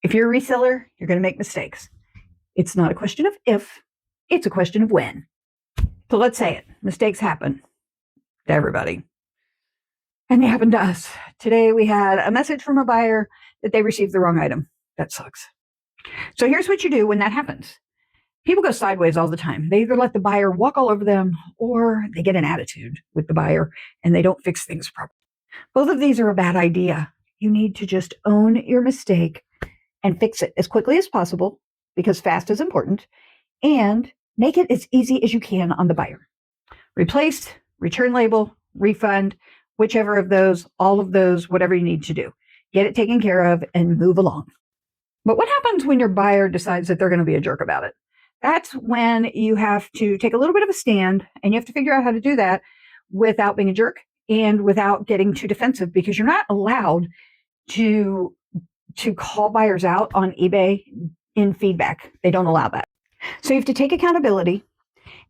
If you're a reseller, you're going to make mistakes. It's not a question of if, it's a question of when. So let's say it. Mistakes happen to everybody. And they happen to us. Today we had a message from a buyer that they received the wrong item. That sucks. So here's what you do when that happens. People go sideways all the time. They either let the buyer walk all over them or they get an attitude with the buyer and they don't fix things properly. Both of these are a bad idea. You need to just own your mistake and fix it as quickly as possible because fast is important, and make it as easy as you can on the buyer. Replace, return label, refund, whichever of those, all of those, whatever you need to do. Get it taken care of and move along. But what happens when your buyer decides that they're going to be a jerk about it? That's when you have to take a little bit of a stand, and you have to figure out how to do that without being a jerk and without getting too defensive, because you're not allowed to call buyers out on eBay in feedback. They don't allow that. So you have to take accountability,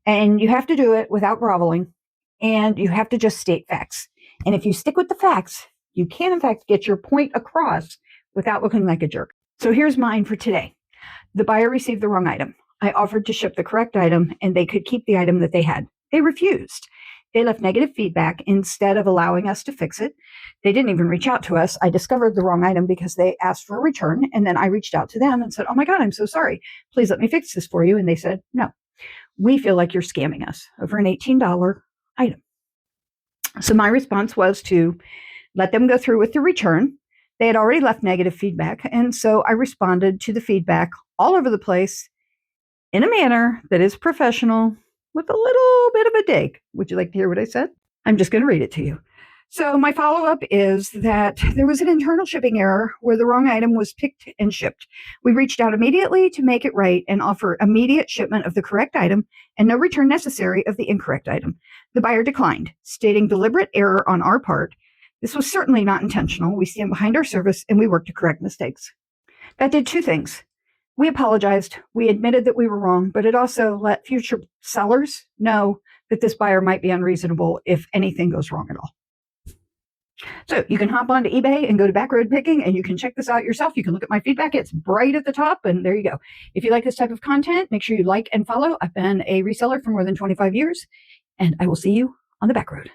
and you have to do it without groveling, and you have to just state facts. And if you stick with the facts, you can in fact get your point across without looking like a jerk. So here's mine for today. The buyer received the wrong item. I offered to ship the correct item and they could keep the item that they had. They refused. They left negative feedback instead of allowing us to fix it. They didn't even reach out to us. I discovered the wrong item because they asked for a return, and then I reached out to them and said, "Oh my God, I'm so sorry. Please let me fix this for you." And they said, "No, we feel like you're scamming us over an $18 item." So my response was to let them go through with the return. They had already left negative feedback, and so I responded to the feedback all over the place in a manner that is professional with a little bit of a dig. Would you like to hear what I said? I'm just going to read it to you. So my follow-up is that there was an internal shipping error where the wrong item was picked and shipped. We reached out immediately to make it right and offer immediate shipment of the correct item and no return necessary of the incorrect item. The buyer declined, stating deliberate error on our part. This was certainly not intentional. We stand behind our service and we work to correct mistakes. That did two things. We apologized. We admitted that we were wrong, but it also let future sellers know that this buyer might be unreasonable if anything goes wrong at all. So you can hop onto eBay and go to Backroad Picking, and you can check this out yourself. You can look at my feedback. It's right at the top, and there you go. If you like this type of content, make sure you like and follow. I've been a reseller for more than 25 years, and I will see you on the Backroad.